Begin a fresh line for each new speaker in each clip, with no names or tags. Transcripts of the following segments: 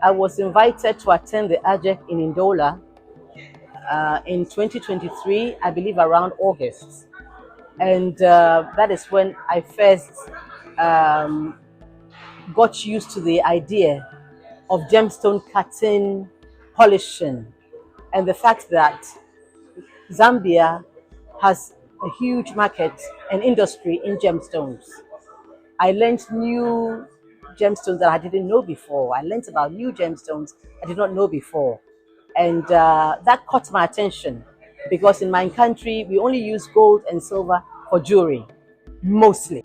I was invited to attend the AJEC in Ndola in 2023, I believe around August. And that is when I first um, got used to the idea of gemstone cutting, polishing, and the fact that Zambia has a huge market and industry in gemstones. I learned new gemstones that I didn't know before. I learned about new gemstones I did not know before. And that caught my attention because in my country, we only use gold and silver for jewelry, mostly.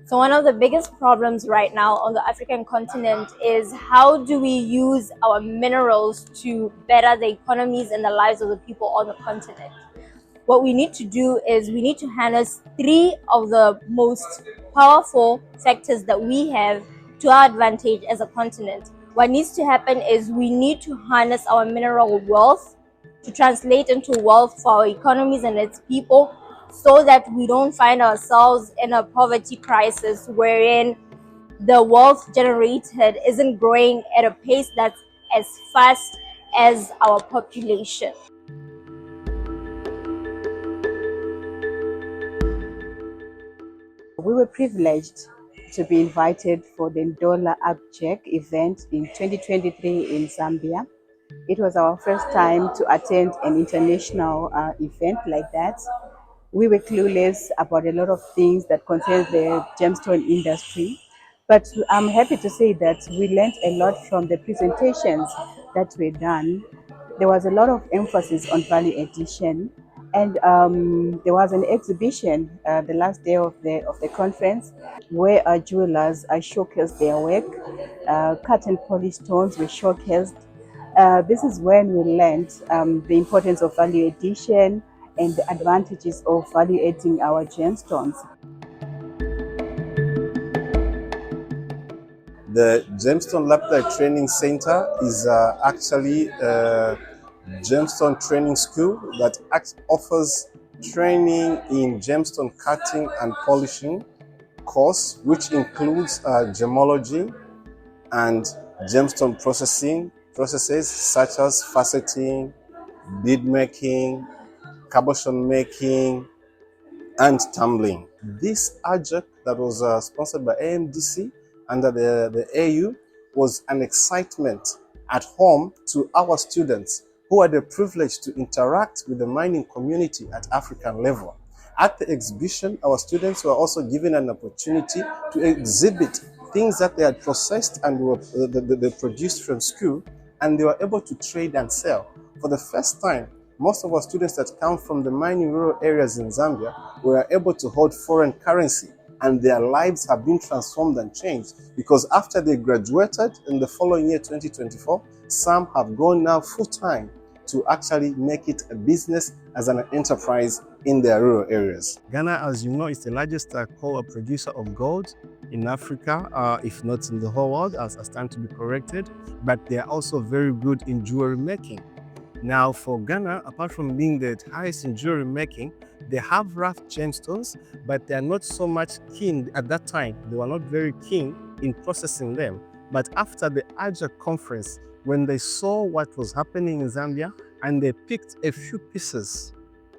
So one of the biggest problems right now on the African continent is how do we use our minerals to better the economies and the lives of the people on the continent? What we need to do is we need to harness three of the most powerful sectors that we have to our advantage as a continent. What needs to happen is we need to harness our mineral wealth to translate into wealth for our economies and its people, so that we don't find ourselves in a poverty crisis wherein the wealth generated isn't growing at a pace that's as fast as our population.
We were privileged to be invited for the Ndola ABJEC event in 2023 in Zambia. It was our first time to attend an international event like that. We were clueless about a lot of things that concern the gemstone industry, but I'm happy to say that we learned a lot from the presentations that were done. There was a lot of emphasis on value addition, and there was an exhibition the last day of the conference where our jewelers showcased their work. Cut and polished stones were showcased. This is when we learned the importance of value addition and the advantages of value adding our gemstones.
The Gemstone Lapidary Training Center is actually a gemstone training school that offers training in gemstone cutting and polishing course, which includes gemology and gemstone processes such as faceting, bead making, cabochon making, and tumbling. This AJEC that was sponsored by AMDC under the AU was an excitement at home to our students who had the privilege to interact with the mining community at African level. At the exhibition, our students were also given an opportunity to exhibit things that they had processed and they produced from school, and they were able to trade and sell. For the first time, most of our students that come from the mining rural areas in Zambia were able to hold foreign currency, and their lives have been transformed and changed because after they graduated in the following year, 2024, some have gone now full-time to actually make it a business as an enterprise in their rural areas.
Ghana, as you know, is the largest coal producer of gold in Africa, if not in the whole world, as I stand to be corrected, but they are also very good in jewelry making. Now for Ghana, apart from being the highest in jewelry making, they have rough gemstones, but they are not so much keen at that time. They were not very keen in processing them. But after the AJEC conference, when they saw what was happening in Zambia, and they picked a few pieces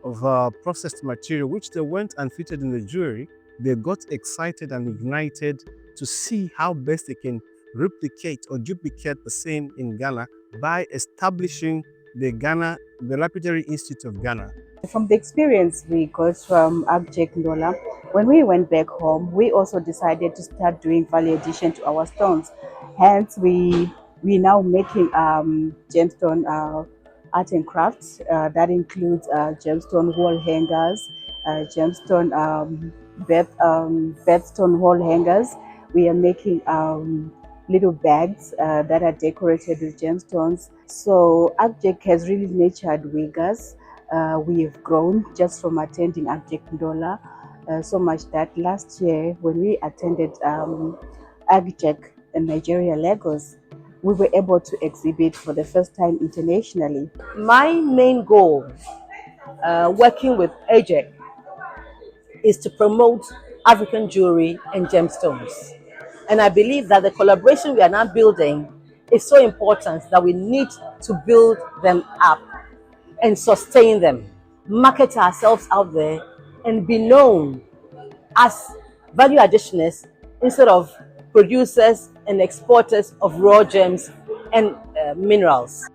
of processed material, which they went and fitted in the jewelry, they got excited and ignited to see how best they can replicate or duplicate the same in Ghana by establishing the Lapidary Institute of Ghana.
From the experience we got from ABJEC Ndola, when we went back home, we also decided to start doing value addition to our stones. Hence, we now making gemstone art and crafts. That includes gemstone wall hangers, gemstone birthstone wall hangers. We are making little bags that are decorated with gemstones. So ABJEC has really nurtured wiggers. We have grown just from attending ABJEC Ndola, so much that last year when we attended ABJEC in Nigeria, Lagos, we were able to exhibit for the first time internationally.
My main goal working with AJEC is to promote African jewelry and gemstones. And I believe that the collaboration we are now building is so important that we need to build them up and sustain them, market ourselves out there, and be known as value additionists instead of producers and exporters of raw gems and minerals.